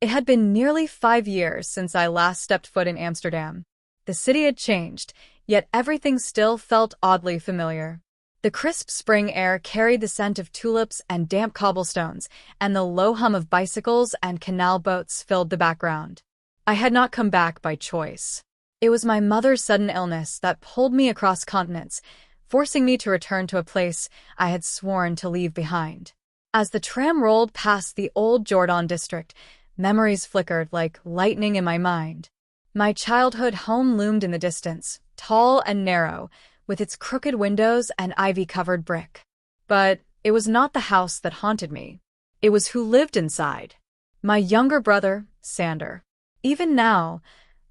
It had been nearly 5 years since I last stepped foot in Amsterdam. The city had changed, yet everything still felt oddly familiar. The crisp spring air carried the scent of tulips and damp cobblestones, and the low hum of bicycles and canal boats filled the background. I had not come back by choice. It was my mother's sudden illness that pulled me across continents, forcing me to return to a place I had sworn to leave behind. As the tram rolled past the old Jordan district, memories flickered like lightning in my mind. My childhood home loomed in the distance, tall and narrow, with its crooked windows and ivy-covered brick. But it was not the house that haunted me. It was who lived inside. My younger brother, Sander. Even now,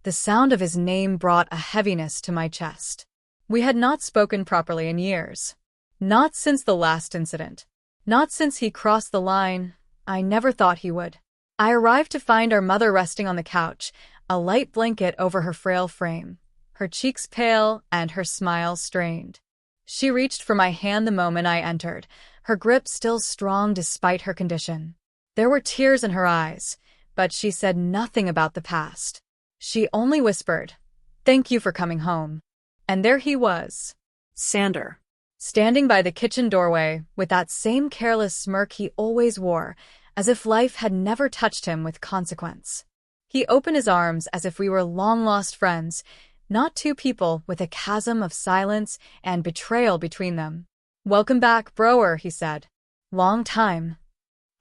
the sound of his name brought a heaviness to my chest. We had not spoken properly in years. Not since the last incident. Not since he crossed the line. I never thought he would. I arrived to find our mother resting on the couch, a light blanket over her frail frame, her cheeks pale and her smile strained. She reached for my hand the moment I entered, her grip still strong despite her condition. There were tears in her eyes, but she said nothing about the past. She only whispered, "Thank you for coming home." And there he was, Sander, standing by the kitchen doorway with that same careless smirk he always wore, as if life had never touched him with consequence. He opened his arms as if we were long-lost friends, not two people with a chasm of silence and betrayal between them. "Welcome back, broer," he said. "Long time."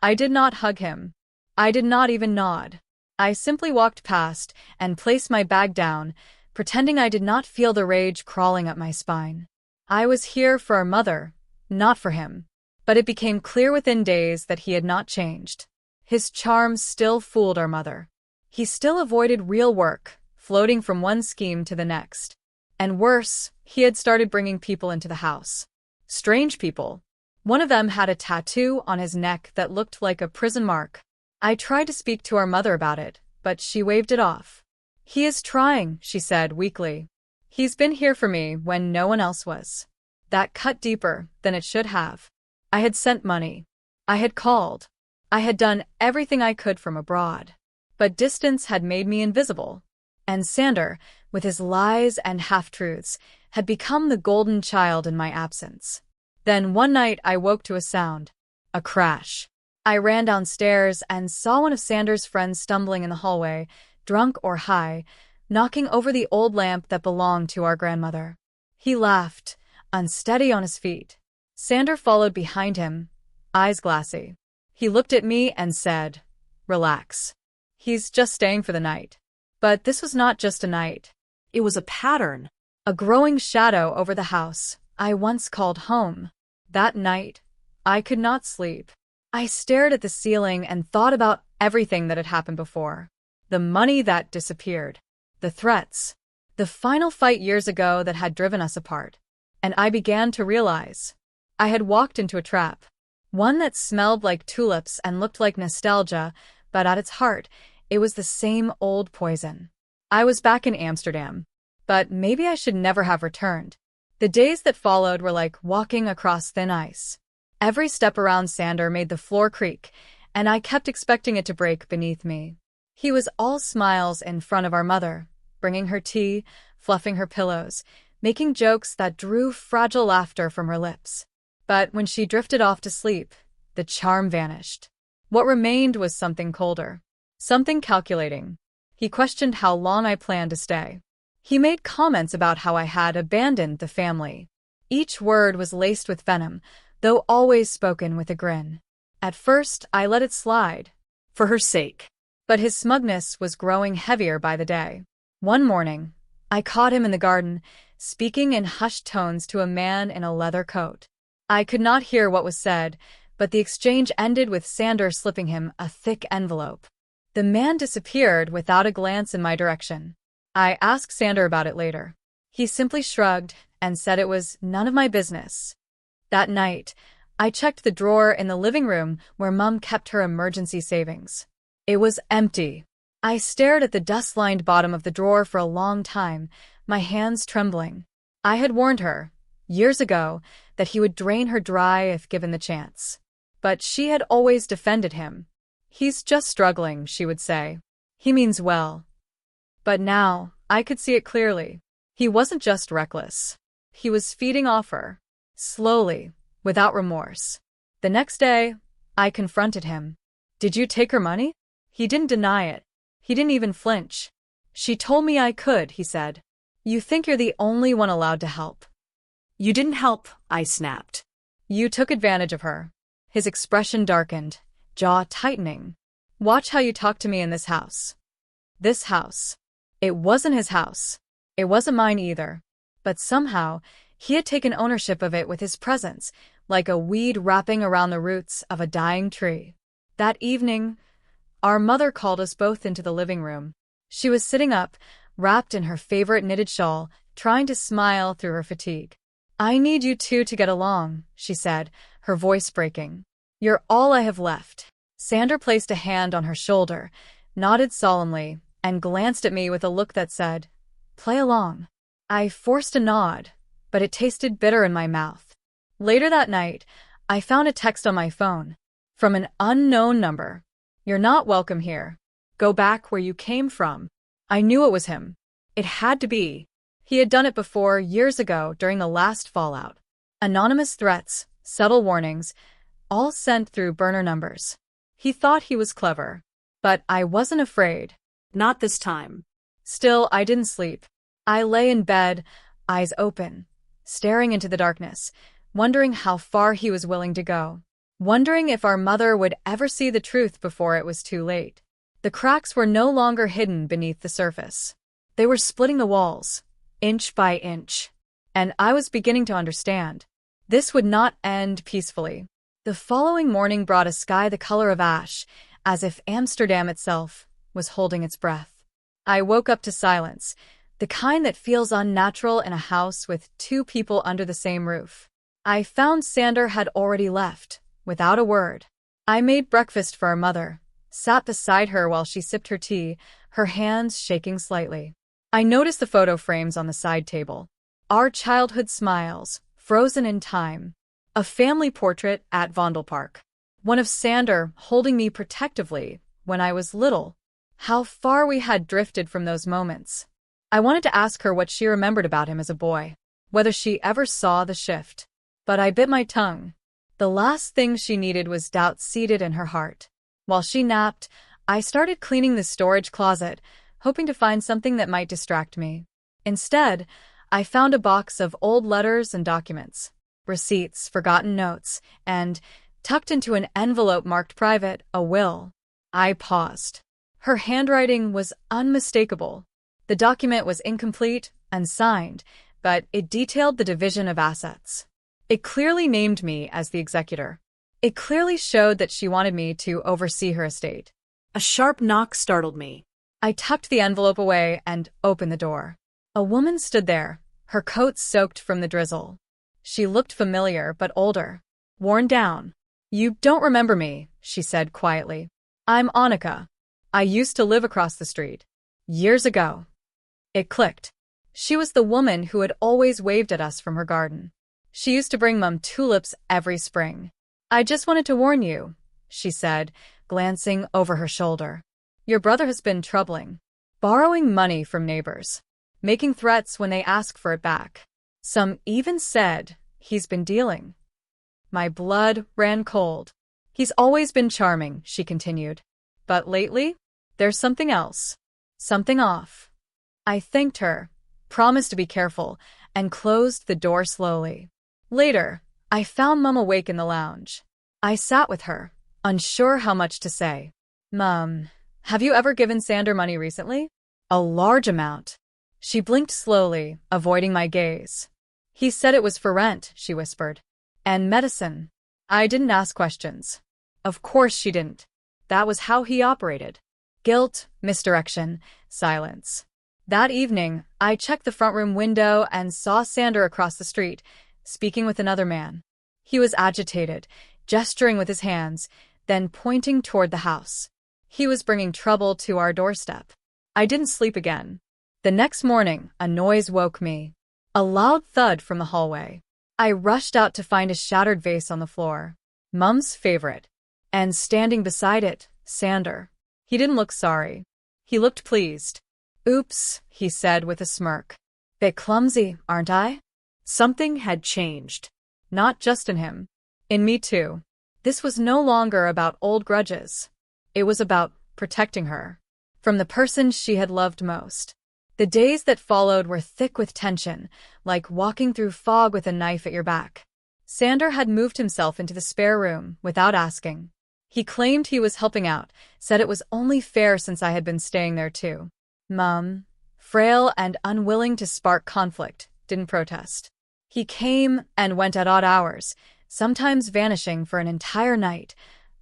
I did not hug him. I did not even nod. I simply walked past and placed my bag down, pretending I did not feel the rage crawling up my spine. I was here for our mother, not for him. But it became clear within days that he had not changed. His charm still fooled our mother. He still avoided real work, floating from one scheme to the next. And worse, he had started bringing people into the house. Strange people. One of them had a tattoo on his neck that looked like a prison mark. I tried to speak to our mother about it, but she waved it off. "He is trying," she said weakly. "He's been here for me when no one else was." That cut deeper than it should have. I had sent money. I had called. I had done everything I could from abroad. But distance had made me invisible. And Sander, with his lies and half-truths, had become the golden child in my absence. Then one night I woke to a sound. A crash. I ran downstairs and saw one of Sander's friends stumbling in the hallway, drunk or high, knocking over the old lamp that belonged to our grandmother. He laughed, unsteady on his feet. Sander followed behind him, eyes glassy. He looked at me and said, "Relax. He's just staying for the night." But this was not just a night. It was a pattern. A growing shadow over the house I once called home. That night, I could not sleep. I stared at the ceiling and thought about everything that had happened before. The money that disappeared. The threats. The final fight years ago that had driven us apart. And I began to realize I had walked into a trap. One that smelled like tulips and looked like nostalgia, but at its heart, it was the same old poison. I was back in Amsterdam. But maybe I should never have returned. The days that followed were like walking across thin ice. Every step around Sander made the floor creak, and I kept expecting it to break beneath me. He was all smiles in front of our mother, bringing her tea, fluffing her pillows, making jokes that drew fragile laughter from her lips. But when she drifted off to sleep, the charm vanished. What remained was something colder. Something calculating. He questioned how long I planned to stay. He made comments about how I had abandoned the family. Each word was laced with venom, though always spoken with a grin. At first, I let it slide. For her sake. But his smugness was growing heavier by the day. One morning, I caught him in the garden, speaking in hushed tones to a man in a leather coat. I could not hear what was said, but the exchange ended with Sander slipping him a thick envelope. The man disappeared without a glance in my direction. I asked Sander about it later. He simply shrugged and said it was none of my business. That night, I checked the drawer in the living room where Mum kept her emergency savings. It was empty. I stared at the dust-lined bottom of the drawer for a long time, my hands trembling. I had warned her, years ago, that he would drain her dry if given the chance. But she had always defended him. "He's just struggling," she would say. "He means well." But now, I could see it clearly. He wasn't just reckless. He was feeding off her. Slowly, without remorse. The next day, I confronted him. "Did you take her money?" He didn't deny it. He didn't even flinch. "She told me I could," he said. "You think you're the only one allowed to help." You didn't help, I snapped. "You took advantage of her." His expression darkened, jaw tightening. "Watch how you talk to me in this house." This house. It wasn't his house. It wasn't mine either. But somehow, he had taken ownership of it with his presence, like a weed wrapping around the roots of a dying tree. That evening, our mother called us both into the living room. She was sitting up, wrapped in her favorite knitted shawl, trying to smile through her fatigue. "I need you two to get along," she said, her voice breaking. "You're all I have left." Sander placed a hand on her shoulder, nodded solemnly, and glanced at me with a look that said, "Play along." I forced a nod, but it tasted bitter in my mouth. Later that night, I found a text on my phone. From an unknown number. "You're not welcome here. Go back where you came from." I knew it was him. It had to be. He had done it before, years ago, during the last fallout. Anonymous threats, subtle warnings, all sent through burner numbers. He thought he was clever. But I wasn't afraid. Not this time. Still, I didn't sleep. I lay in bed, eyes open, staring into the darkness, wondering how far he was willing to go. Wondering if our mother would ever see the truth before it was too late. The cracks were no longer hidden beneath the surface. They were splitting the walls, inch by inch. And I was beginning to understand. This would not end peacefully. The following morning brought a sky the color of ash, as if Amsterdam itself was holding its breath. I woke up to silence, the kind that feels unnatural in a house with two people under the same roof. I found Sander had already left, without a word. I made breakfast for our mother, sat beside her while she sipped her tea, her hands shaking slightly. I noticed the photo frames on the side table. Our childhood smiles, frozen in time. A family portrait at Vondelpark. One of Sander holding me protectively when I was little. How far we had drifted from those moments. I wanted to ask her what she remembered about him as a boy, whether she ever saw the shift. But I bit my tongue. The last thing she needed was doubt seated in her heart. While she napped, I started cleaning the storage closet, hoping to find something that might distract me. Instead, I found a box of old letters and documents, receipts, forgotten notes, and, tucked into an envelope marked private, a will. I paused. Her handwriting was unmistakable. The document was incomplete and signed, but it detailed the division of assets. It clearly named me as the executor. It clearly showed that she wanted me to oversee her estate. A sharp knock startled me. I tucked the envelope away and opened the door. A woman stood there, her coat soaked from the drizzle. She looked familiar but older, worn down. "You don't remember me," she said quietly. "I'm Annika. I used to live across the street. Years ago." It clicked. She was the woman who had always waved at us from her garden. She used to bring Mum tulips every spring. "I just wanted to warn you," she said, glancing over her shoulder. "Your brother has been troubling. Borrowing money from neighbors. Making threats when they ask for it back. Some even said he's been dealing." My blood ran cold. "He's always been charming," she continued. "But lately, there's something else. Something off." I thanked her, promised to be careful, and closed the door slowly. Later, I found Mum awake in the lounge. I sat with her, unsure how much to say. "Mum, have you ever given Sander money recently?" "A large amount." She blinked slowly, avoiding my gaze. "He said it was for rent," she whispered. "And medicine." I didn't ask questions. Of course she didn't. That was how he operated. Guilt, misdirection, silence. That evening, I checked the front room window and saw Sander across the street, speaking with another man. He was agitated, gesturing with his hands, then pointing toward the house. He was bringing trouble to our doorstep. I didn't sleep again. The next morning, a noise woke me. A loud thud from the hallway. I rushed out to find a shattered vase on the floor. Mum's favorite. And standing beside it, Sander. He didn't look sorry. He looked pleased. Oops, he said with a smirk. Bit clumsy, aren't I? Something had changed. Not just in him. In me too. This was no longer about old grudges. It was about protecting her from the person she had loved most. The days that followed were thick with tension, like walking through fog with a knife at your back. Sander had moved himself into the spare room without asking. He claimed he was helping out, said it was only fair since I had been staying there too. Mum, frail and unwilling to spark conflict, didn't protest. He came and went at odd hours, sometimes vanishing for an entire night,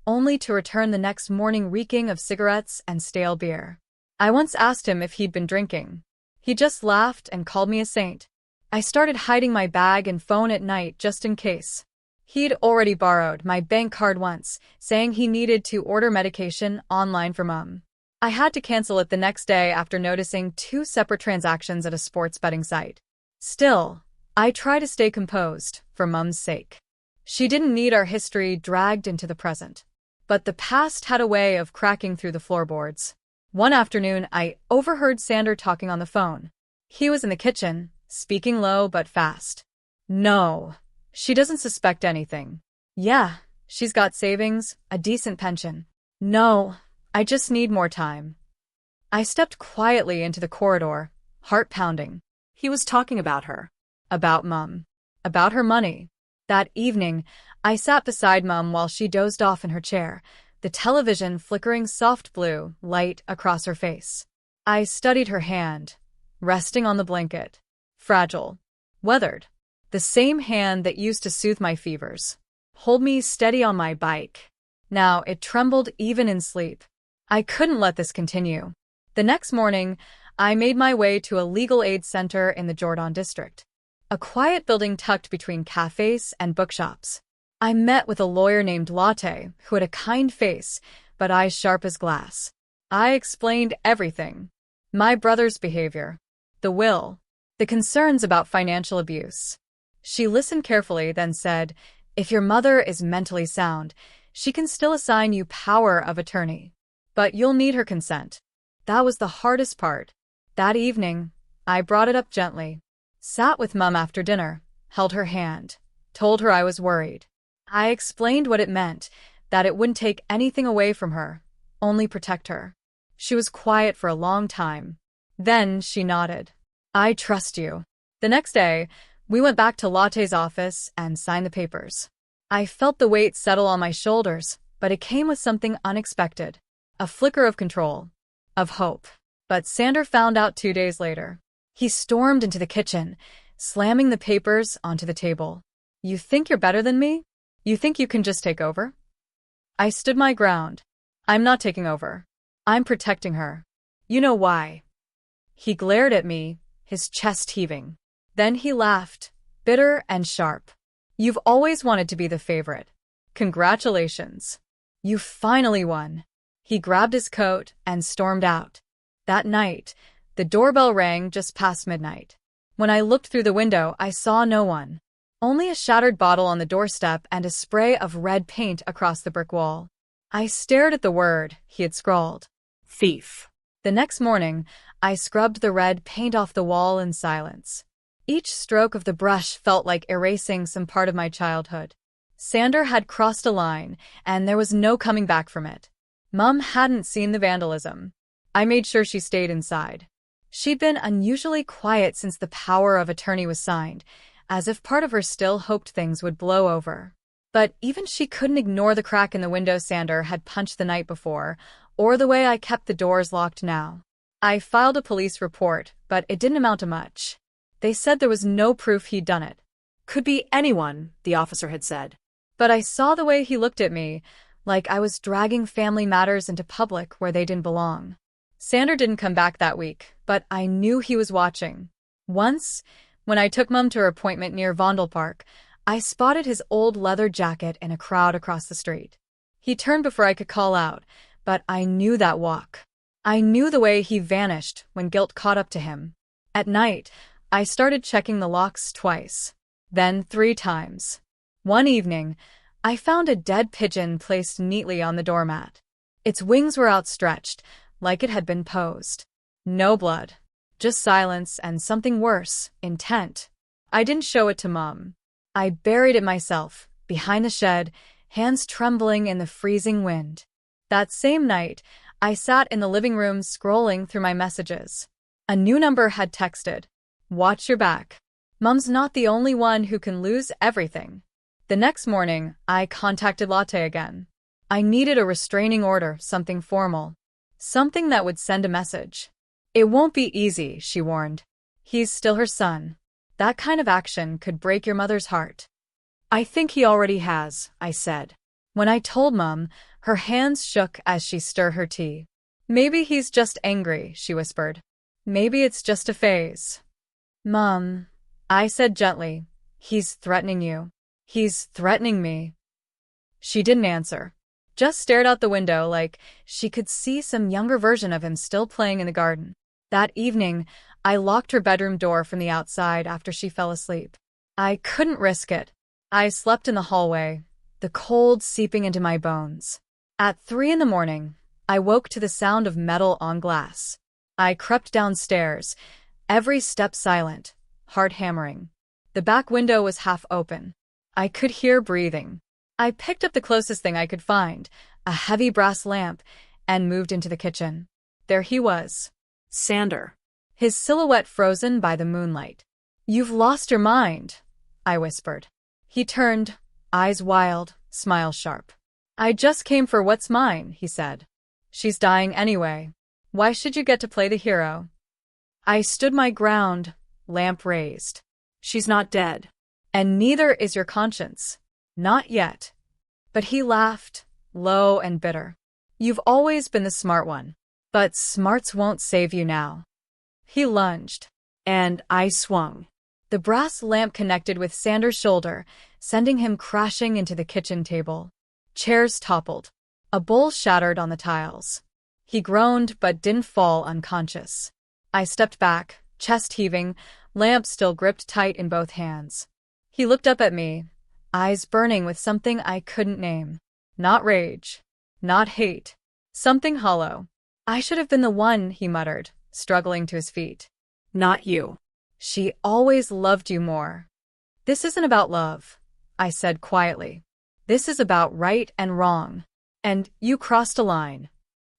only to return the next morning reeking of cigarettes and stale beer. I once asked him if he'd been drinking. He just laughed and called me a saint. I started hiding my bag and phone at night just in case. He'd already borrowed my bank card once, saying he needed to order medication online for Mum. I had to cancel it the next day after noticing 2 separate transactions at a sports betting site. Still, I try to stay composed, for Mum's sake. She didn't need our history dragged into the present. But the past had a way of cracking through the floorboards. One afternoon, I overheard Sander talking on the phone. He was in the kitchen, speaking low but fast. No, she doesn't suspect anything. Yeah, she's got savings, a decent pension. No, I just need more time. I stepped quietly into the corridor, heart pounding. He was talking about her. About Mum. About her money. That evening, I sat beside Mum while she dozed off in her chair, the television flickering soft blue light across her face. I studied her hand, resting on the blanket. Fragile. Weathered. The same hand that used to soothe my fevers. Hold me steady on my bike. Now it trembled even in sleep. I couldn't let this continue. The next morning, I made my way to a legal aid center in the Jordan district. A quiet building tucked between cafes and bookshops. I met with a lawyer named Latte, who had a kind face, but eyes sharp as glass. I explained everything. My brother's behavior. The will. The concerns about financial abuse. She listened carefully, then said, "If your mother is mentally sound, she can still assign you power of attorney. But you'll need her consent." That was the hardest part. That evening, I brought it up gently. Sat with Mum after dinner, held her hand, told her I was worried. I explained what it meant, that it wouldn't take anything away from her, only protect her. She was quiet for a long time. Then she nodded. I trust you. The next day, we went back to Latte's office and signed the papers. I felt the weight settle on my shoulders, but it came with something unexpected. A flicker of control. Of hope. But Sander found out 2 days later. He stormed into the kitchen, slamming the papers onto the table. You think you're better than me? You think you can just take over? I stood my ground. I'm not taking over. I'm protecting her. You know why. He glared at me, his chest heaving. Then he laughed, bitter and sharp. You've always wanted to be the favorite. Congratulations. You finally won. He grabbed his coat and stormed out. That night, the doorbell rang just past midnight. When I looked through the window, I saw no one. Only a shattered bottle on the doorstep and a spray of red paint across the brick wall. I stared at the word he had scrawled. Thief. The next morning, I scrubbed the red paint off the wall in silence. Each stroke of the brush felt like erasing some part of my childhood. Sander had crossed a line, and there was no coming back from it. Mum hadn't seen the vandalism. I made sure she stayed inside. She'd been unusually quiet since the power of attorney was signed, as if part of her still hoped things would blow over. But even she couldn't ignore the crack in the window Sander had punched the night before, or the way I kept the doors locked now. I filed a police report, but it didn't amount to much. They said there was no proof he'd done it. Could be anyone, the officer had said. But I saw the way he looked at me, like I was dragging family matters into public where they didn't belong. Sander didn't come back that week, but I knew he was watching. Once, when I took Mum to her appointment near Vondel Park, I spotted his old leather jacket in a crowd across the street. He turned before I could call out, but I knew that walk. I knew the way he vanished when guilt caught up to him. At night, I started checking the locks twice, then 3 times. One evening, I found a dead pigeon placed neatly on the doormat. Its wings were outstretched, like it had been posed. No blood. Just silence and something worse, intent. I didn't show it to Mom. I buried it myself, behind the shed, hands trembling in the freezing wind. That same night, I sat in the living room scrolling through my messages. A new number had texted. Watch your back. Mom's not the only one who can lose everything. The next morning, I contacted Latte again. I needed a restraining order, something formal. Something that would send a message. It won't be easy, she warned. He's still her son. That kind of action could break your mother's heart. I think he already has, I said. When I told Mom, her hands shook as she stirred her tea. Maybe he's just angry, she whispered. Maybe it's just a phase. Mom, I said gently, he's threatening you. He's threatening me. She didn't answer. Just stared out the window like she could see some younger version of him still playing in the garden. That evening, I locked her bedroom door from the outside after she fell asleep. I couldn't risk it. I slept in the hallway, the cold seeping into my bones. At 3 a.m, I woke to the sound of metal on glass. I crept downstairs, every step silent, heart hammering. The back window was half open. I could hear breathing. I picked up the closest thing I could find, a heavy brass lamp, and moved into the kitchen. There he was. Sander. His silhouette frozen by the moonlight. You've lost your mind, I whispered. He turned, eyes wild, smile sharp. I just came for what's mine, he said. She's dying anyway. Why should you get to play the hero? I stood my ground, lamp raised. She's not dead. And neither is your conscience. Not yet. But he laughed, low and bitter. You've always been the smart one. But smarts won't save you now. He lunged. And I swung. The brass lamp connected with Sander's shoulder, sending him crashing into the kitchen table. Chairs toppled. A bowl shattered on the tiles. He groaned but didn't fall unconscious. I stepped back, chest heaving, lamp still gripped tight in both hands. He looked up at me, eyes burning with something I couldn't name. Not rage. Not hate. Something hollow. I should have been the one, he muttered, struggling to his feet. Not you. She always loved you more. This isn't about love, I said quietly. This is about right and wrong. And you crossed a line.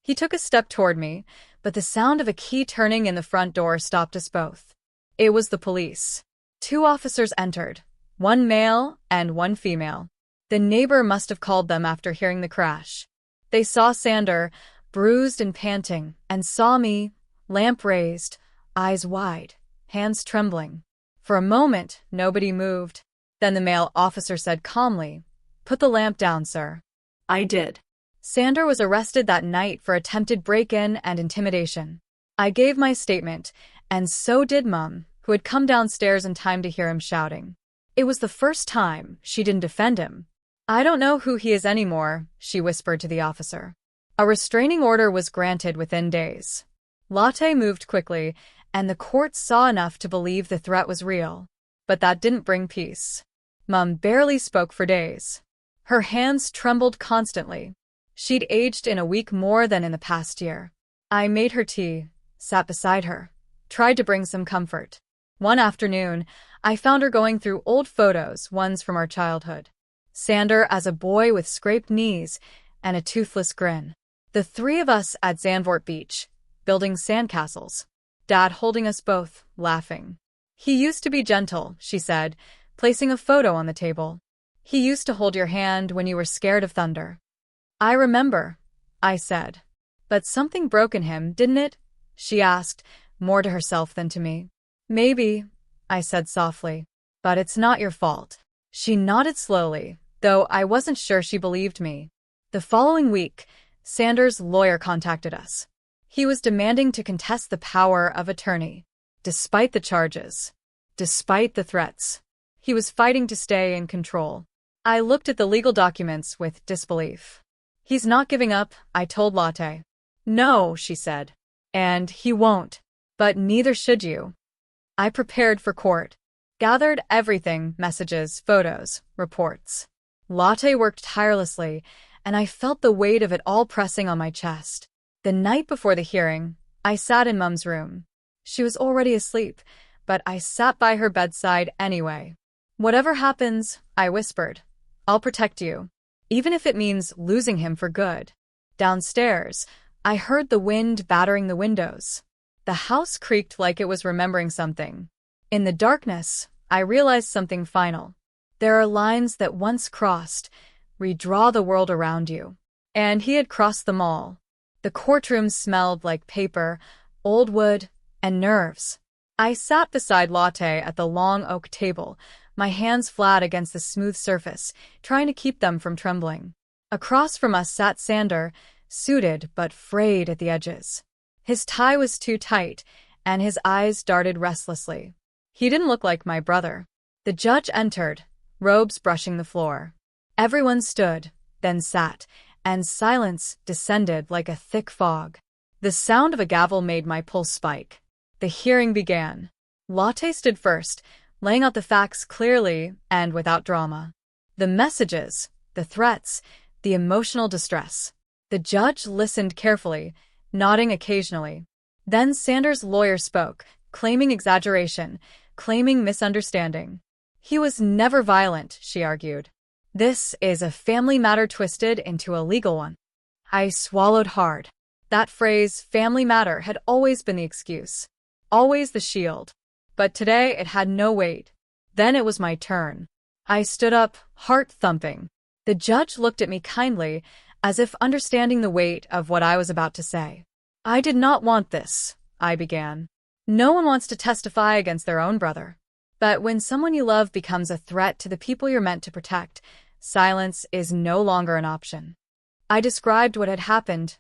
He took a step toward me, but the sound of a key turning in the front door stopped us both. It was the police. 2 officers entered, one male and one female. The neighbor must have called them after hearing the crash. They saw Sander, bruised and panting, and saw me, lamp raised, eyes wide, hands trembling. For a moment, nobody moved. Then the male officer said calmly, "Put the lamp down, sir." I did. Sander was arrested that night for attempted break-in and intimidation. I gave my statement, and so did Mum, who had come downstairs in time to hear him shouting. It was the first time she didn't defend him. I don't know who he is anymore, she whispered to the officer. A restraining order was granted within days. Latte moved quickly, and the court saw enough to believe the threat was real. But that didn't bring peace. Mum barely spoke for days. Her hands trembled constantly. She'd aged in a week more than in the past year. I made her tea, sat beside her, tried to bring some comfort. One afternoon, I found her going through old photos, ones from our childhood. Sander as a boy with scraped knees and a toothless grin. The 3 of us at Zandvoort Beach, building sandcastles. Dad holding us both, laughing. He used to be gentle, she said, placing a photo on the table. He used to hold your hand when you were scared of thunder. I remember, I said. But something broke in him, didn't it? She asked, more to herself than to me. Maybe, I said softly. But it's not your fault. She nodded slowly, though I wasn't sure she believed me. The following week, Sander's lawyer contacted us. He was demanding to contest the power of attorney. Despite the charges. Despite the threats. He was fighting to stay in control. I looked at the legal documents with disbelief. He's not giving up, I told Latte. No, she said. And he won't. But neither should you. I prepared for court. Gathered everything, messages, photos, reports. Latte worked tirelessly, and I felt the weight of it all pressing on my chest. The night before the hearing, I sat in Mum's room. She was already asleep, but I sat by her bedside anyway. "Whatever happens," I whispered, "I'll protect you, even if it means losing him for good." Downstairs, I heard the wind battering the windows. The house creaked like it was remembering something. In the darkness, I realized something final. There are lines that once crossed, redraw the world around you. And he had crossed them all. The courtroom smelled like paper, old wood, and nerves. I sat beside Latte at the long oak table, my hands flat against the smooth surface, trying to keep them from trembling. Across from us sat Sander, suited but frayed at the edges. His tie was too tight, and his eyes darted restlessly. He didn't look like my brother. The judge entered, robes brushing the floor. Everyone stood, then sat, and silence descended like a thick fog. The sound of a gavel made my pulse spike. The hearing began. Latte stood first, laying out the facts clearly and without drama. The messages, the threats, the emotional distress. The judge listened carefully, nodding occasionally. Then Sander's lawyer spoke, claiming exaggeration, claiming misunderstanding. "He was never violent," she argued. "This is a family matter twisted into a legal one." I swallowed hard. That phrase, family matter, had always been the excuse. Always the shield. But today it had no weight. Then it was my turn. I stood up, heart thumping. The judge looked at me kindly, as if understanding the weight of what I was about to say. "I did not want this," I began. "No one wants to testify against their own brother. But when someone you love becomes a threat to the people you're meant to protect, silence is no longer an option." I described what had happened,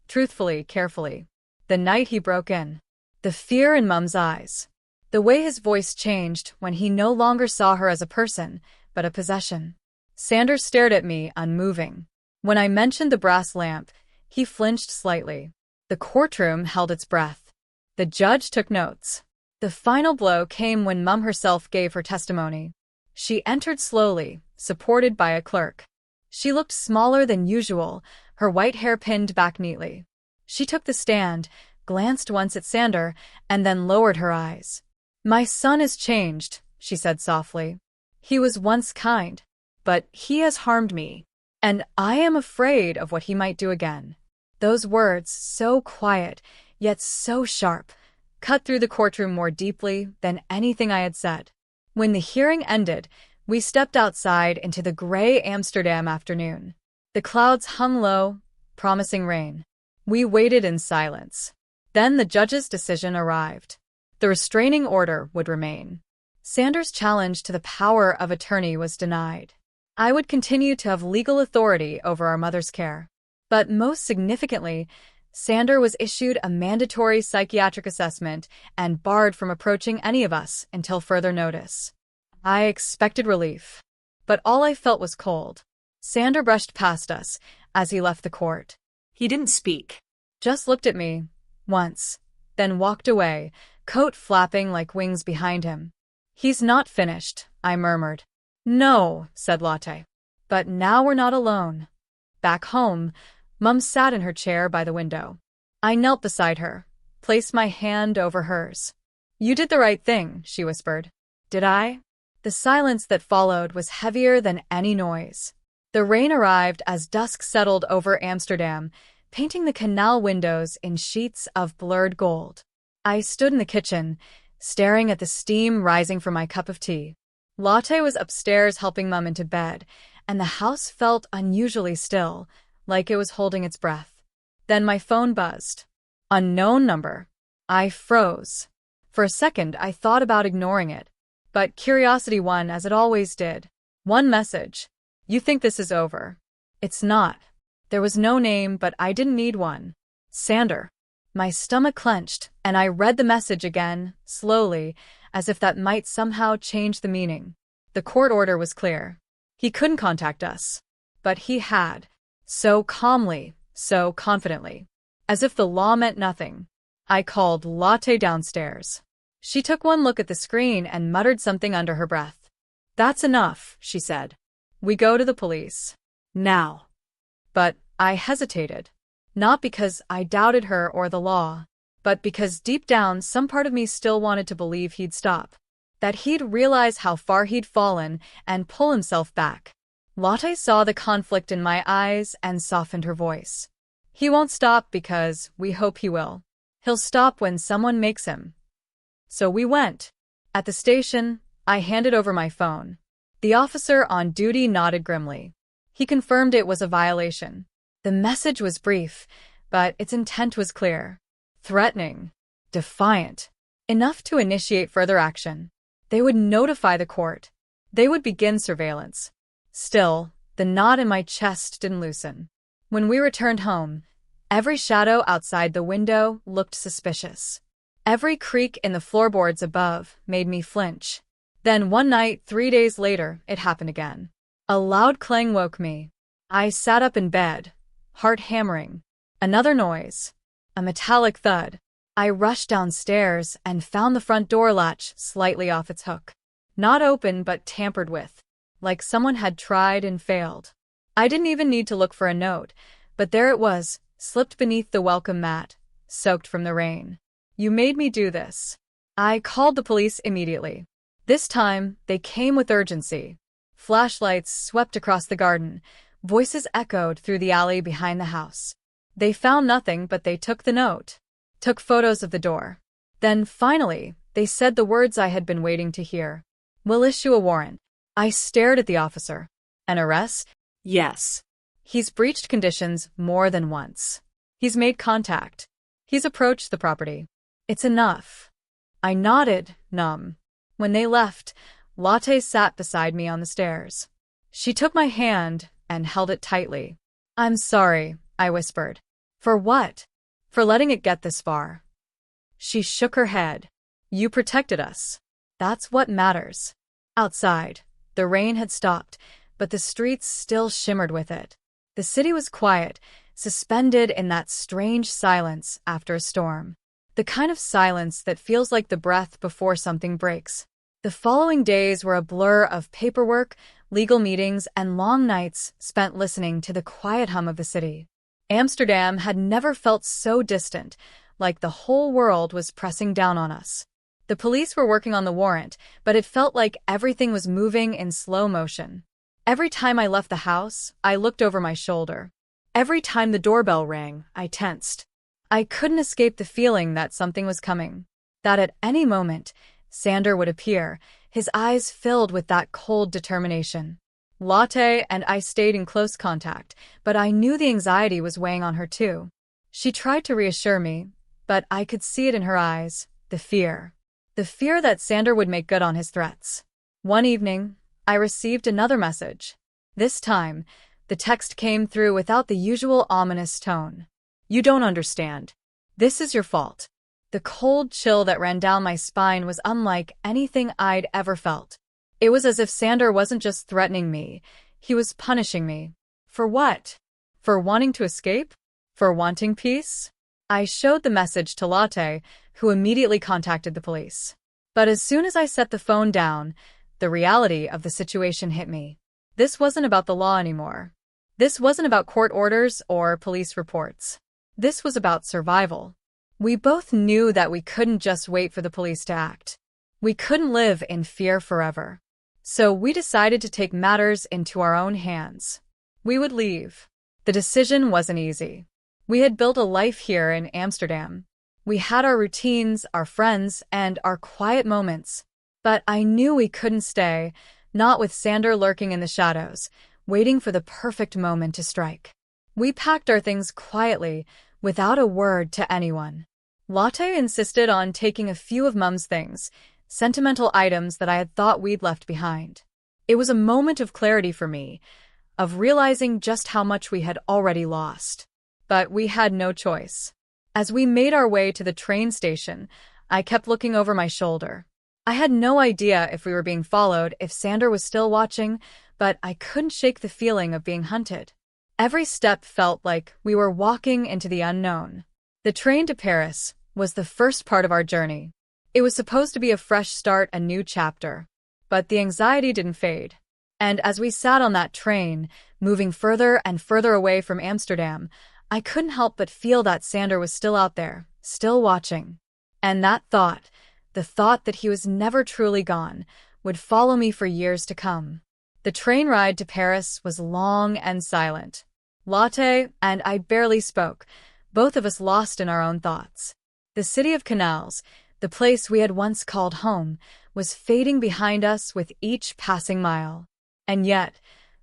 truthfully, carefully. The night he broke in. The fear in Mum's eyes. The way his voice changed when he no longer saw her as a person, but a possession. Sander stared at me, unmoving. When I mentioned the brass lamp, he flinched slightly. The courtroom held its breath. The judge took notes. The final blow came when Mum herself gave her testimony. She entered slowly, supported by a clerk. She looked smaller than usual, her white hair pinned back neatly. She took the stand, glanced once at Sander, and then lowered her eyes. "My son has changed," she said softly. "He was once kind, but he has harmed me, and I am afraid of what he might do again." Those words, so quiet, yet so sharp, cut through the courtroom more deeply than anything I had said. When the hearing ended, we stepped outside into the gray Amsterdam afternoon. The clouds hung low, promising rain. We waited in silence. Then the judge's decision arrived. The restraining order would remain. Sander's challenge to the power of attorney was denied. I would continue to have legal authority over our mother's care. But most significantly, Sander was issued a mandatory psychiatric assessment and barred from approaching any of us until further notice. I expected relief, but all I felt was cold. Sander brushed past us as he left the court. He didn't speak. Just looked at me, once, then walked away, coat flapping like wings behind him. "He's not finished," I murmured. "No," said Latte. But now we're not alone. Back home, Mum sat in her chair by the window. I knelt beside her, placed my hand over hers. "You did the right thing," she whispered. "Did I?" The silence that followed was heavier than any noise. The rain arrived as dusk settled over Amsterdam, painting the canal windows in sheets of blurred gold. I stood in the kitchen, staring at the steam rising from my cup of tea. Latte was upstairs helping Mum into bed, and the house felt unusually still, like it was holding its breath. Then my phone buzzed. Unknown number. I froze. For a second, I thought about ignoring it, but curiosity won as it always did. One message. "You think this is over?" "It's not." There was no name, but I didn't need one. "Sander." My stomach clenched, and I read the message again, slowly, as if that might somehow change the meaning. The court order was clear. He couldn't contact us. But he had. So calmly, so confidently. As if the law meant nothing. I called Latte downstairs. She took one look at the screen and muttered something under her breath. "That's enough," she said. "We go to the police. Now." But I hesitated. Not because I doubted her or the law, but because deep down some part of me still wanted to believe he'd stop. That he'd realize how far he'd fallen and pull himself back. Lotte saw the conflict in my eyes and softened her voice. He won't stop because we hope he will. He'll stop when someone makes him. So we went. At the station, I handed over my phone. The officer on duty nodded grimly. He confirmed it was a violation. The message was brief, but its intent was clear. Threatening. Defiant. Enough to initiate further action. They would notify the court. They would begin surveillance. Still, the knot in my chest didn't loosen. When we returned home, every shadow outside the window looked suspicious. Every creak in the floorboards above made me flinch. Then one night, 3 days later, it happened again. A loud clang woke me. I sat up in bed, heart hammering. Another noise. A metallic thud. I rushed downstairs and found the front door latch slightly off its hook. Not open but tampered with, like someone had tried and failed. I didn't even need to look for a note, but there it was, slipped beneath the welcome mat, soaked from the rain. You made me do this. I called the police immediately. This time, they came with urgency. Flashlights swept across the garden. Voices echoed through the alley behind the house. They found nothing, but they took the note. Took photos of the door. Then, finally, they said the words I had been waiting to hear. We'll issue a warrant. I stared at the officer. An arrest? Yes. He's breached conditions more than once. He's made contact. He's approached the property. It's enough. I nodded, numb. When they left, Lotte sat beside me on the stairs. She took my hand and held it tightly. I'm sorry, I whispered. For what? For letting it get this far. She shook her head. You protected us. That's what matters. Outside, the rain had stopped, but the streets still shimmered with it. The city was quiet, suspended in that strange silence after a storm. The kind of silence that feels like the breath before something breaks. The following days were a blur of paperwork, legal meetings, and long nights spent listening to the quiet hum of the city. Amsterdam had never felt so distant, like the whole world was pressing down on us. The police were working on the warrant, but it felt like everything was moving in slow motion. Every time I left the house, I looked over my shoulder. Every time the doorbell rang, I tensed. I couldn't escape the feeling that something was coming. That at any moment, Sander would appear, his eyes filled with that cold determination. Lotte and I stayed in close contact, but I knew the anxiety was weighing on her too. She tried to reassure me, but I could see it in her eyes, the fear. The fear that Sander would make good on his threats. One evening, I received another message. This time, the text came through without the usual ominous tone. You don't understand. This is your fault. The cold chill that ran down my spine was unlike anything I'd ever felt. It was as if Sander wasn't just threatening me, he was punishing me. For what? For wanting to escape? For wanting peace? I showed the message to Lotte, who immediately contacted the police. But as soon as I set the phone down, the reality of the situation hit me. This wasn't about the law anymore. This wasn't about court orders or police reports. This was about survival. We both knew that we couldn't just wait for the police to act. We couldn't live in fear forever. So we decided to take matters into our own hands. We would leave. The decision wasn't easy. We had built a life here in Amsterdam. We had our routines, our friends, and our quiet moments. But I knew we couldn't stay, not with Sander lurking in the shadows, waiting for the perfect moment to strike. We packed our things quietly, without a word to anyone. Lotte insisted on taking a few of Mum's things, sentimental items that I had thought we'd left behind. It was a moment of clarity for me, of realizing just how much we had already lost. But we had no choice. As we made our way to the train station, I kept looking over my shoulder. I had no idea if we were being followed, if Sander was still watching, but I couldn't shake the feeling of being hunted. Every step felt like we were walking into the unknown. The train to Paris was the first part of our journey. It was supposed to be a fresh start, a new chapter. But the anxiety didn't fade. And as we sat on that train, moving further and further away from Amsterdam, I couldn't help but feel that Sander was still out there, still watching. And that thought, the thought that he was never truly gone, would follow me for years to come. The train ride to Paris was long and silent. Lotte and I barely spoke, both of us lost in our own thoughts. The city of canals, the place we had once called home, was fading behind us with each passing mile. And yet,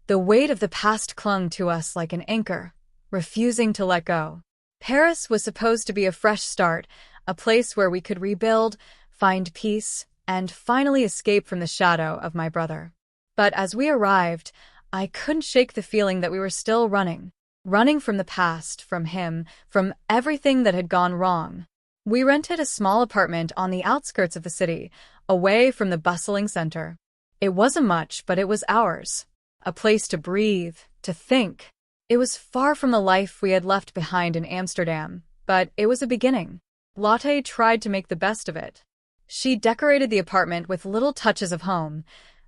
the weight of the past clung to us like an anchor, refusing to let go. Paris was supposed to be a fresh start, a place where we could rebuild, find peace, and finally escape from the shadow of my brother. But as we arrived, I couldn't shake the feeling that we were still running from the past, from him, from everything that had gone wrong. We rented a small apartment on the outskirts of the city, away from the bustling center. It wasn't much, but it was ours. A place to breathe, to think. It was far from the life we had left behind in Amsterdam, but it was a beginning. Lotte tried to make the best of it. She decorated the apartment with little touches of home,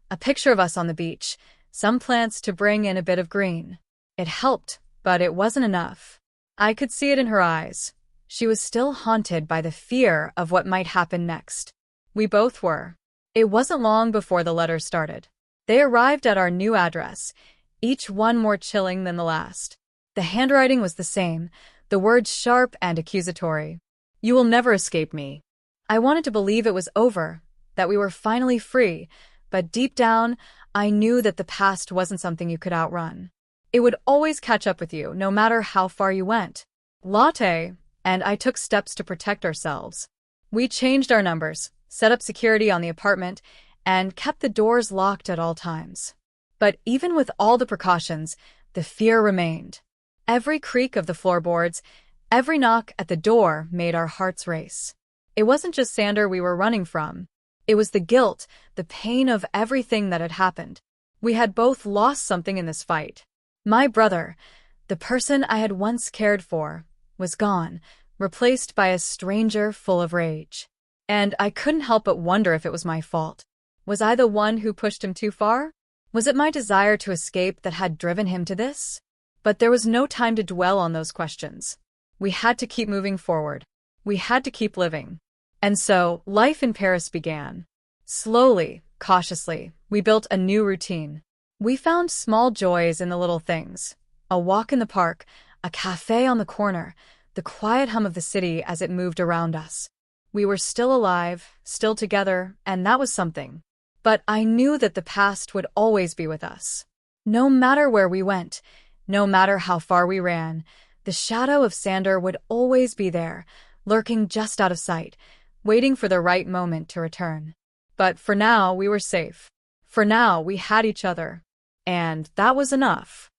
a picture of us on the beach, some plants to bring in a bit of green. It helped, but it wasn't enough. I could see it in her eyes. She was still haunted by the fear of what might happen next. We both were. It wasn't long before the letters started. They arrived at our new address, each one more chilling than the last. The handwriting was the same, the words sharp and accusatory. "You will never escape me." I wanted to believe it was over, that we were finally free, but deep down, I knew that the past wasn't something you could outrun. It would always catch up with you, no matter how far you went. Lotte and I took steps to protect ourselves. We changed our numbers, set up security on the apartment, and kept the doors locked at all times. But even with all the precautions, the fear remained. Every creak of the floorboards, every knock at the door made our hearts race. It wasn't just Sander we were running from. It was the guilt, the pain of everything that had happened. We had both lost something in this fight. My brother, the person I had once cared for, was gone, replaced by a stranger full of rage. And I couldn't help but wonder if it was my fault. Was I the one who pushed him too far? Was it my desire to escape that had driven him to this? But there was no time to dwell on those questions. We had to keep moving forward. We had to keep living. And so, life in Paris began. Slowly, cautiously, we built a new routine. We found small joys in the little things. A walk in the park, a cafe on the corner, the quiet hum of the city as it moved around us. We were still alive, still together, and that was something. But I knew that the past would always be with us. No matter where we went, no matter how far we ran, the shadow of Sander would always be there, lurking just out of sight, waiting for the right moment to return. But for now, we were safe. For now, we had each other. And that was enough.